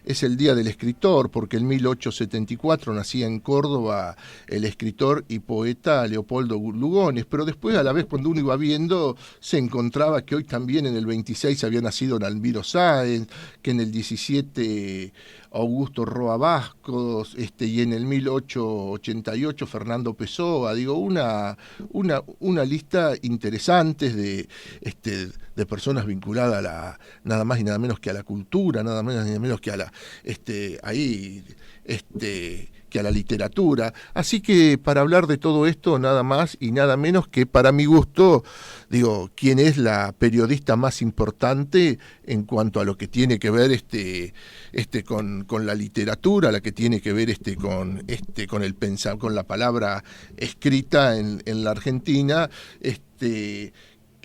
es el Día del Escritor, porque en 1874 nacía en Córdoba el escritor y poeta Leopoldo Lugones, pero después a la vez cuando uno iba viendo se encontraba que hoy también en el 26 había nacido Nalmiro Sáenz, que en el 17 Augusto Roa Bascos, y en el 1888 Fernando Pessoa, digo, una lista interesante de personas vinculadas a nada más y nada menos que a la cultura, nada más y nada menos que a que a la literatura. Así que para hablar de todo esto, nada más y nada menos que, para mi gusto, digo, quién es la periodista más importante en cuanto a lo que tiene que ver con la literatura, la que tiene que ver con la palabra escrita en la Argentina,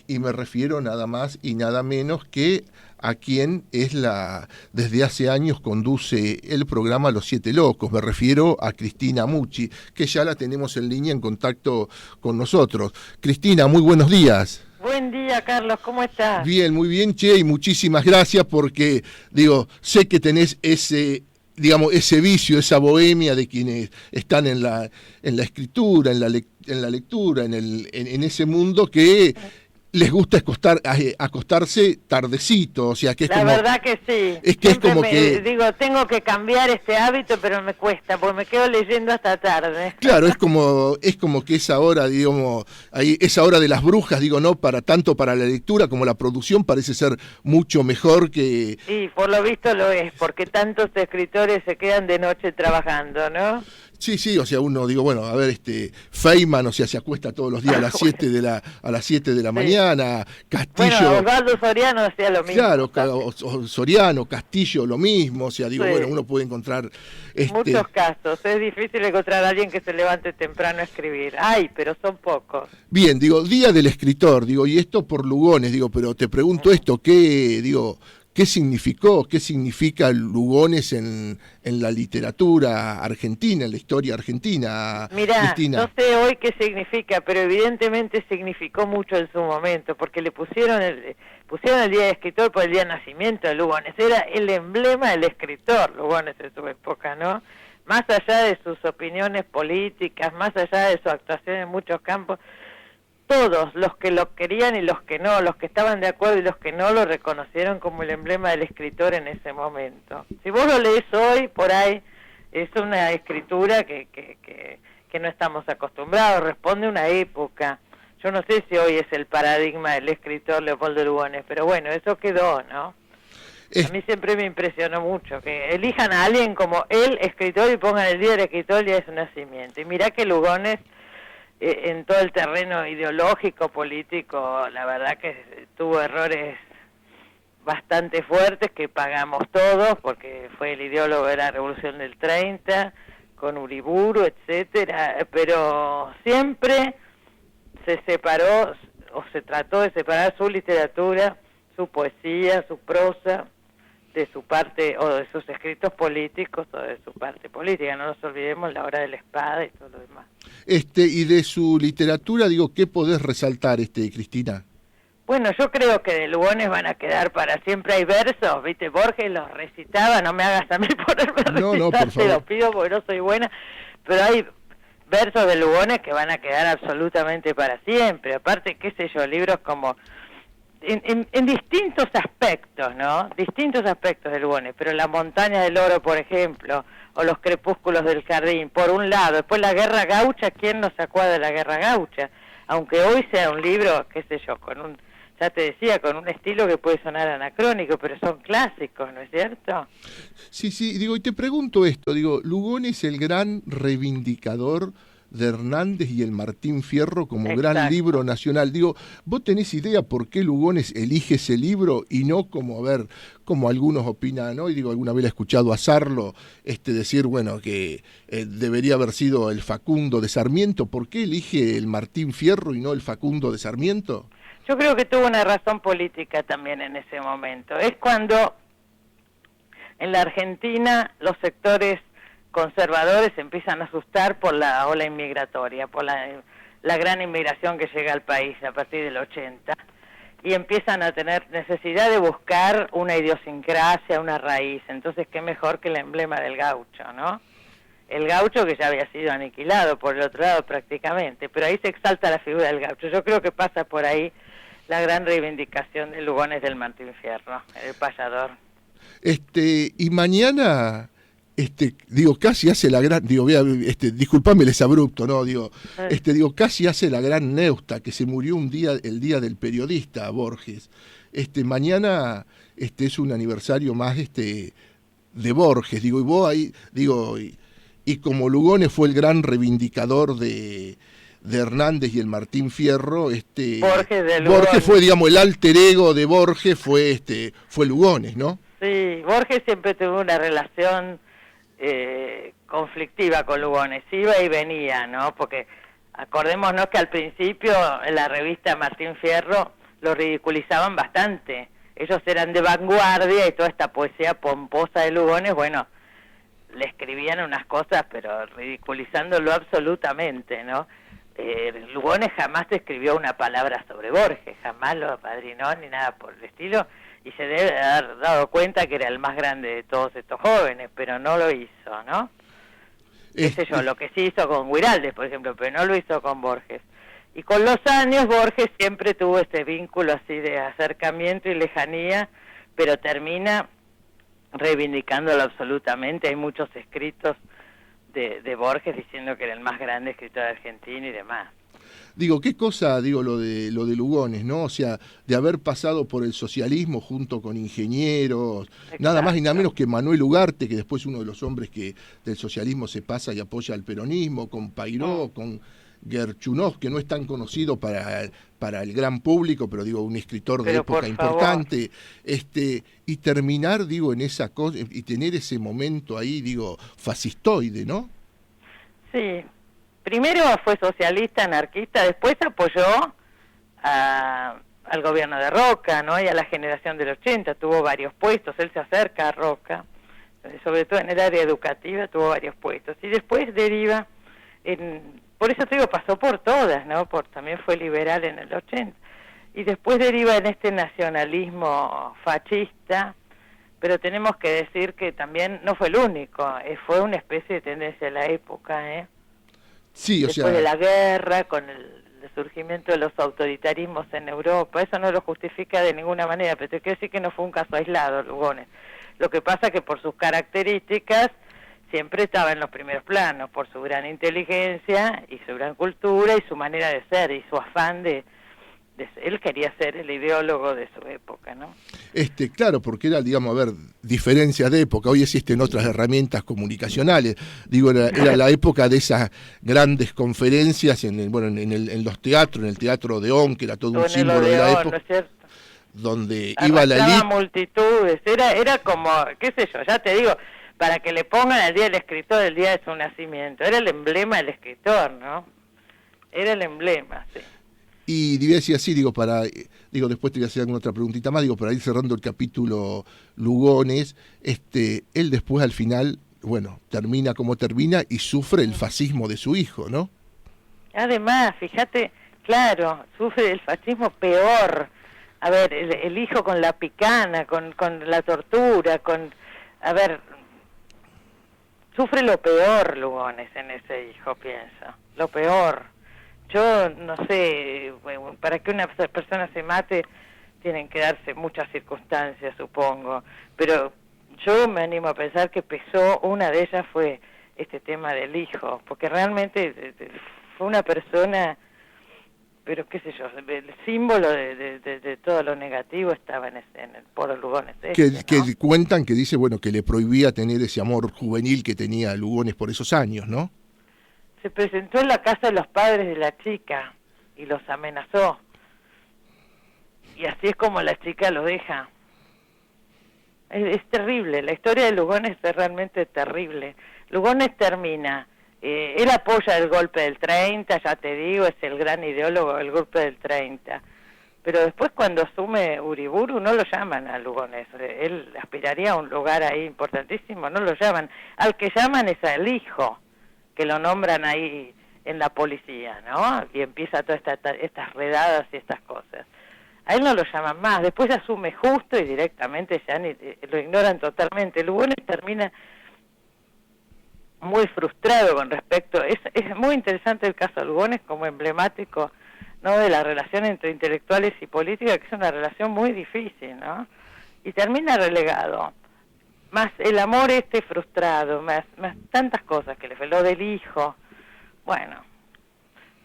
y me refiero nada más y nada menos que a quien desde hace años conduce el programa Los Siete Locos. Me refiero a Cristina Mucci, que ya la tenemos en línea en contacto con nosotros. Cristina, muy buenos días. Buen día, Carlos, ¿cómo estás? Bien, muy bien, che, y muchísimas gracias porque, digo, sé que tenés ese vicio, esa bohemia de quienes están en la escritura, en la lectura, en ese mundo que les gusta acostarse tardecito, o sea que es la como... verdad que sí. Es que siempre es como que... digo, tengo que cambiar este hábito, pero me cuesta, porque me quedo leyendo hasta tarde. Claro, es como que esa hora, digamos, esa hora de las brujas, digo, no, tanto para la lectura como la producción parece ser mucho mejor que... Sí, por lo visto lo es, porque tantos escritores se quedan de noche trabajando, ¿no? Sí, o sea, uno, digo, bueno, a ver, Feynman, o sea, se acuesta todos los días a las 7 de la mañana, Castillo... Bueno, Osvaldo Soriano hacía lo mismo. Claro, Soriano, Castillo, lo mismo, o sea, digo, bueno, uno puede encontrar... Muchos casos, es difícil encontrar a alguien que se levante temprano a escribir. Ay, pero son pocos. Bien, digo, Día del Escritor, digo, y esto por Lugones, digo, pero te pregunto esto, ¿qué significa Lugones en la literatura argentina, en la historia argentina? Mirá, Cristina? no sé hoy qué significa, pero evidentemente significó mucho en su momento, porque le pusieron el Día del Escritor por el día de nacimiento de Lugones. Era el emblema del escritor, Lugones en su época, ¿no? Más allá de sus opiniones políticas, más allá de su actuación en muchos campos, todos, los que lo querían y los que no, los que estaban de acuerdo y los que no, lo reconocieron como el emblema del escritor en ese momento. Si vos lo lees hoy, por ahí, es una escritura que no estamos acostumbrados, responde a una época. Yo no sé si hoy es el paradigma del escritor Leopoldo Lugones, pero bueno, eso quedó, ¿no? A mí siempre me impresionó mucho que elijan a alguien como el escritor y pongan el día del escritor el día de su nacimiento. Y mirá que Lugones... en todo el terreno ideológico, político, la verdad que tuvo errores bastante fuertes que pagamos todos, porque fue el ideólogo de la Revolución del 30, con Uriburu, etcétera, pero siempre se separó, o se trató de separar su literatura, su poesía, su prosa, de su parte, o de sus escritos políticos, o de su parte política. No nos olvidemos la hora de la espada y todo lo demás. Y de su literatura, digo, ¿qué podés resaltar, Cristina? Bueno, yo creo que de Lugones van a quedar para siempre. Hay versos, ¿viste? Borges los recitaba, no me hagas a mí ponerme a recitar, No, por favor. Te lo pido porque no soy buena, pero hay versos de Lugones que van a quedar absolutamente para siempre. Aparte, qué sé yo, libros como... En distintos aspectos, ¿no? Distintos aspectos de Lugones, pero La montaña del oro, por ejemplo, o Los crepúsculos del jardín, por un lado. Después La guerra gaucha, ¿quién nos acuerda de La guerra gaucha? Aunque hoy sea un libro, qué sé yo, ya te decía, con un estilo que puede sonar anacrónico, pero son clásicos, ¿no es cierto? Sí, digo, y te pregunto esto, digo, Lugones, el gran reivindicador de Hernández y el Martín Fierro como gran libro nacional. Digo, ¿vos tenés idea por qué Lugones elige ese libro y no como algunos opinan, ¿no? Y digo, alguna vez he escuchado a Sarlo decir, bueno, que debería haber sido el Facundo de Sarmiento. ¿Por qué elige el Martín Fierro y no el Facundo de Sarmiento? Yo creo que tuvo una razón política también en ese momento. Es cuando en la Argentina los sectores conservadores se empiezan a asustar por la ola inmigratoria, por la gran inmigración que llega al país a partir del 80. y empiezan a tener necesidad de buscar una idiosincrasia, una raíz. Entonces, qué mejor que el emblema del gaucho, ¿no? El gaucho que ya había sido aniquilado por el otro lado prácticamente, pero ahí se exalta la figura del gaucho. Yo creo que pasa por ahí la gran reivindicación de Lugones del Martín Fierro, el payador. Y mañana, digo, casi hace la gran, digo, disculpame, les abrupto, ¿no? Digo, casi hace la gran Neusta, que se murió el día del periodista Borges. Mañana, es un aniversario más, de Borges, digo, y vos ahí, digo, y como Lugones fue el gran reivindicador de Hernández y el Martín Fierro, Borges fue, digamos, el alter ego de Borges fue Lugones, ¿no? Sí, Borges siempre tuvo una relación conflictiva con Lugones, iba y venía, ¿no? Porque acordémonos que al principio en la revista Martín Fierro lo ridiculizaban bastante. Ellos eran de vanguardia y toda esta poesía pomposa de Lugones, bueno, le escribían unas cosas, pero ridiculizándolo absolutamente, ¿no? Lugones jamás te escribió una palabra sobre Borges, jamás lo apadrinó ni nada por el estilo, y se debe haber dado cuenta que era el más grande de todos estos jóvenes, pero no lo hizo, ¿no? Qué sé yo, lo que sí hizo con Guiraldes, por ejemplo, pero no lo hizo con Borges. Y con los años Borges siempre tuvo este vínculo así de acercamiento y lejanía, pero termina reivindicándolo absolutamente. Hay muchos escritos de Borges diciendo que era el más grande escritor argentino y demás. Digo, qué cosa, digo, lo de Lugones, ¿no? O sea, de haber pasado por el socialismo junto con ingenieros, exacto, nada más y nada menos que Manuel Ugarte, que después uno de los hombres que del socialismo se pasa y apoya al peronismo, con Pairó, con Gerchunov, que no es tan conocido para el gran público, pero digo, un escritor de época importante, y terminar, digo, en esa cosa, y tener ese momento ahí, digo, fascistoide, ¿no? Sí. Primero fue socialista, anarquista, después apoyó al gobierno de Roca, ¿no? Y a la generación del 80, tuvo varios puestos, él se acerca a Roca, sobre todo en el área educativa tuvo varios puestos, y después deriva por eso te digo, pasó por todas, ¿no? También fue liberal en el 80, y después deriva en este nacionalismo fascista, pero tenemos que decir que también no fue el único, fue una especie de tendencia de la época, ¿eh? Sí, después de la guerra, con el surgimiento de los autoritarismos en Europa, eso no lo justifica de ninguna manera, pero te quiero decir que no fue un caso aislado, Lugones. Lo que pasa es que por sus características siempre estaba en los primeros planos, por su gran inteligencia y su gran cultura y su manera de ser y su afán él quería ser el ideólogo de su época, ¿no? Claro, porque era, digamos, a ver, diferencias de época. Hoy existen otras herramientas comunicacionales. Digo, era la época de esas grandes conferencias en los teatros, en el Teatro Odeón, que era todo un símbolo de la época. ¿No es cierto? Donde iba la élite. Multitudes, era como, qué sé yo, ya te digo, para que le pongan el día del escritor, el día de su nacimiento. Era el emblema del escritor, ¿no? Era el emblema, sí. Y decía así, después te voy a hacer alguna otra preguntita más, para ir cerrando el capítulo Lugones, él después al final, bueno, termina como termina y sufre el fascismo de su hijo, ¿no? Además, fíjate, claro, sufre el fascismo peor. A ver, el hijo con la picana, con la tortura, sufre lo peor Lugones en ese hijo, pienso, lo peor. Yo no sé, para que una persona se mate tienen que darse muchas circunstancias, supongo, pero yo me animo a pensar que pesó, una de ellas fue este tema del hijo, porque realmente fue una persona, pero qué sé yo, el símbolo de todo lo negativo estaba en el Polo Lugones. Que cuentan, que dice, bueno, que le prohibía tener ese amor juvenil que tenía Lugones por esos años, ¿no? Se presentó en la casa de los padres de la chica y los amenazó. Y así es como la chica lo deja. Es terrible, la historia de Lugones es realmente terrible. Lugones termina, él apoya el golpe del 30, ya te digo, es el gran ideólogo del golpe del 30. Pero después cuando asume Uriburu no lo llaman a Lugones, él aspiraría a un lugar ahí importantísimo, no lo llaman. Al que llaman es al hijo, que lo nombran ahí en la policía, ¿no? Y empieza todas estas redadas y estas cosas. a él no lo llaman más, después asume Justo y directamente ya lo ignoran totalmente. Lugones termina muy frustrado con respecto, es muy interesante el caso de Lugones como emblemático, ¿no?, de la relación entre intelectuales y política, que es una relación muy difícil, ¿no? Y termina relegado. Más el amor frustrado, más tantas cosas que le fue, lo del hijo. Bueno,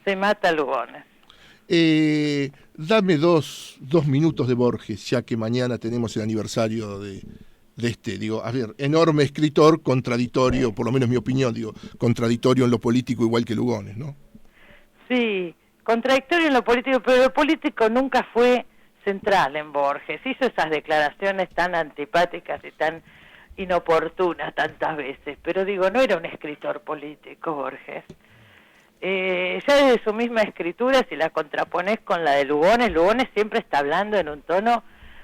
se mata Lugones. Dame dos minutos de Borges, ya que mañana tenemos el aniversario de este, digo, a ver, enorme escritor, contradictorio, por lo menos mi opinión, digo, contradictorio en lo político igual que Lugones, ¿no? Sí, contradictorio en lo político, pero lo político nunca fue central en Borges. Hizo esas declaraciones tan antipáticas y tan inoportunas tantas veces, pero digo, no era un escritor político Borges. Ya desde su misma escritura, si la contrapones con la de Lugones, Lugones siempre está hablando en un tono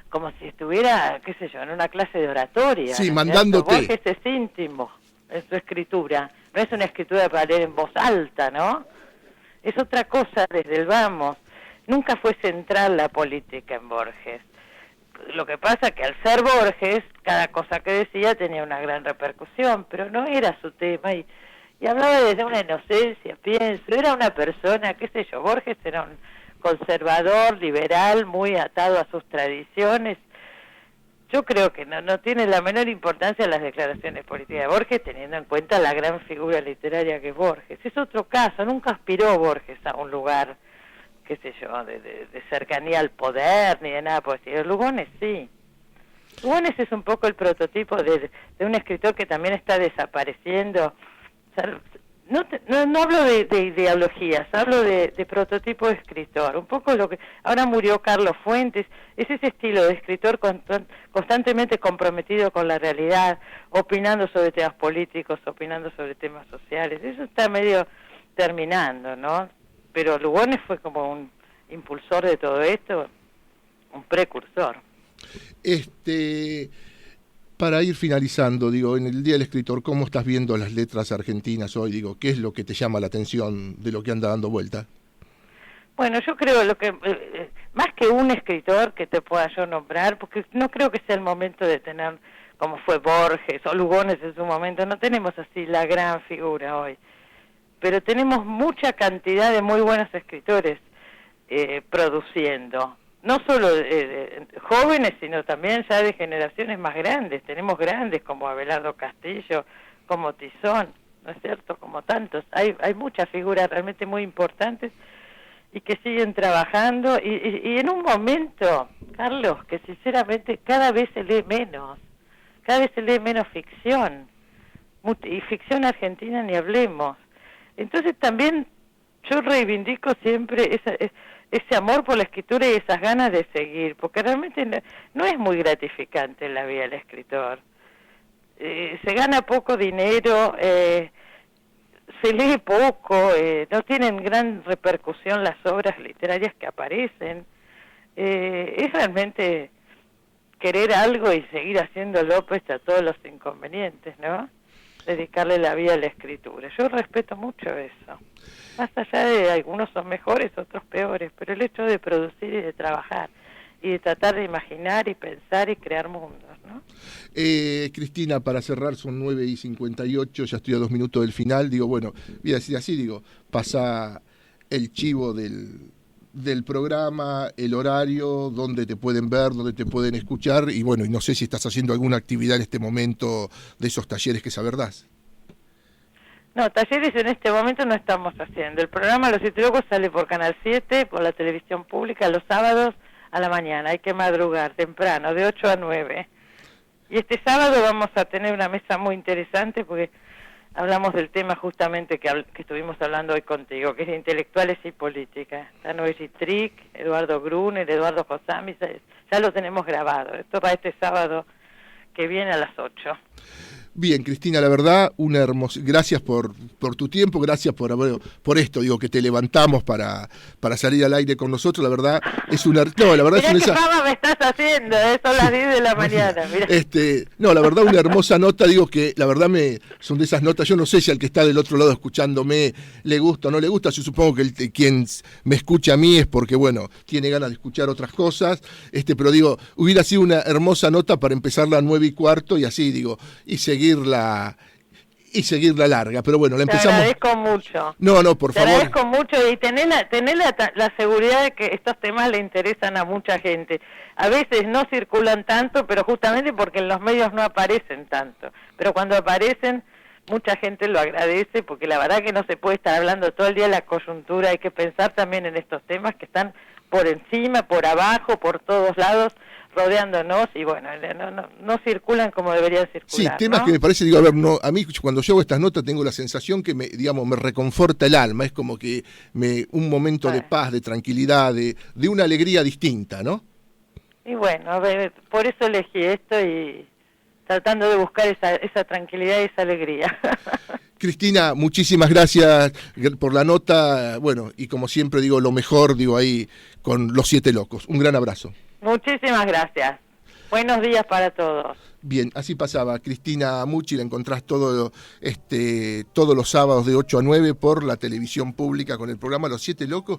como si estuviera, qué sé yo, en una clase de oratoria. Sí, ¿no? mandándote. Borges es íntimo en su escritura, no es una escritura para leer en voz alta, ¿no? Es otra cosa desde el vamos. Nunca fue central la política en Borges. Lo que pasa es que al ser Borges, cada cosa que decía tenía una gran repercusión, pero no era su tema y hablaba desde una inocencia, pienso, era una persona, qué sé yo, Borges era un conservador, liberal, muy atado a sus tradiciones. Yo creo que no tiene la menor importancia las declaraciones políticas de Borges, teniendo en cuenta la gran figura literaria que es Borges. Es otro caso, nunca aspiró Borges a un lugar, qué sé yo, de cercanía al poder, ni de nada por decir. Lugones sí. Lugones es un poco el prototipo de un escritor que también está desapareciendo. O sea, no hablo de ideologías, hablo de prototipo de escritor. Un poco lo que... Ahora murió Carlos Fuentes, es ese estilo de escritor constantemente comprometido con la realidad, opinando sobre temas políticos, opinando sobre temas sociales. Eso está medio terminando, ¿no? Pero Lugones fue como un impulsor de todo esto, un precursor. Para ir finalizando, digo, en el Día del Escritor, ¿cómo estás viendo las letras argentinas hoy? Digo, ¿qué es lo que te llama la atención de lo que anda dando vuelta? Bueno, yo creo más que un escritor que te pueda yo nombrar, porque no creo que sea el momento de tener, como fue Borges o Lugones en su momento, no tenemos así la gran figura hoy, pero tenemos mucha cantidad de muy buenos escritores produciendo. No solo jóvenes, sino también ya de generaciones más grandes. Tenemos grandes como Abelardo Castillo, como Tizón, ¿no es cierto? Como tantos. Hay muchas figuras realmente muy importantes y que siguen trabajando. Y en un momento, Carlos, que sinceramente cada vez se lee menos ficción. Y ficción argentina ni hablemos. Entonces también yo reivindico siempre ese amor por la escritura y esas ganas de seguir, porque realmente no es muy gratificante la vida del escritor. Se gana poco dinero, se lee poco, no tienen gran repercusión las obras literarias que aparecen. Es realmente querer algo y seguir haciéndolo pese a todos los inconvenientes, ¿no? Dedicarle la vida a la escritura. Yo respeto mucho eso. Más allá de algunos son mejores, otros peores, pero el hecho de producir y de trabajar y de tratar de imaginar y pensar y crear mundos, ¿no? Cristina, para cerrar, son 9:58, ya estoy a 2 minutos del final. Digo, bueno, voy a decir así, digo, pasa el chivo del programa, el horario, donde te pueden ver, donde te pueden escuchar, y bueno, y no sé si estás haciendo alguna actividad en este momento de esos talleres que saber das. No, talleres en este momento no estamos haciendo. El programa Los Ideólogos sale por Canal 7, por la televisión pública, los sábados a la mañana. Hay que madrugar temprano, de 8 a 9. Y este sábado vamos a tener una mesa muy interesante porque hablamos del tema justamente que estuvimos hablando hoy contigo, que es de intelectuales y política. Está Noé Trick, Eduardo Gruner, Eduardo Josami, ya lo tenemos grabado. Esto va este sábado que viene a las 8. Bien, Cristina, la verdad, una hermosa. Gracias por tu tiempo, gracias por esto, digo, que te levantamos para salir al aire con nosotros. La verdad, es una. No, la verdad Mirá es una. qué fama me estás haciendo, son las 10 de la mañana. Mirá. No, la verdad, una hermosa nota, digo que la verdad son de esas notas. Yo no sé si al que está del otro lado escuchándome le gusta o no le gusta. Yo supongo que quien me escucha a mí es porque, bueno, tiene ganas de escuchar otras cosas. Pero digo, hubiera sido una hermosa nota para empezar las 9:15 y así, digo, y seguirla larga, pero bueno, la empezamos. Te agradezco mucho. No, por favor. Te agradezco mucho y tener la seguridad de que estos temas le interesan a mucha gente. A veces no circulan tanto, pero justamente porque en los medios no aparecen tanto. Pero cuando aparecen, mucha gente lo agradece, porque la verdad que no se puede estar hablando todo el día de la coyuntura, hay que pensar también en estos temas que están por encima, por abajo, por todos lados, rodeándonos, y bueno, no circulan como deberían circular. Sí, temas, ¿no? Que me parece, digo, a mí cuando yo hago estas notas tengo la sensación que me reconforta el alma, es como que un momento de paz, de tranquilidad, de una alegría distinta, ¿no? Y bueno, a ver, por eso elegí esto y tratando de buscar esa tranquilidad y esa alegría. Cristina, muchísimas gracias por la nota, bueno, y como siempre digo, lo mejor, digo, ahí con Los Siete Locos. Un gran abrazo. Muchísimas gracias. Buenos días para todos. Bien, así pasaba Cristina Mucci, la encontrás todos los sábados de 8 a 9 por la televisión pública con el programa Los Siete Locos.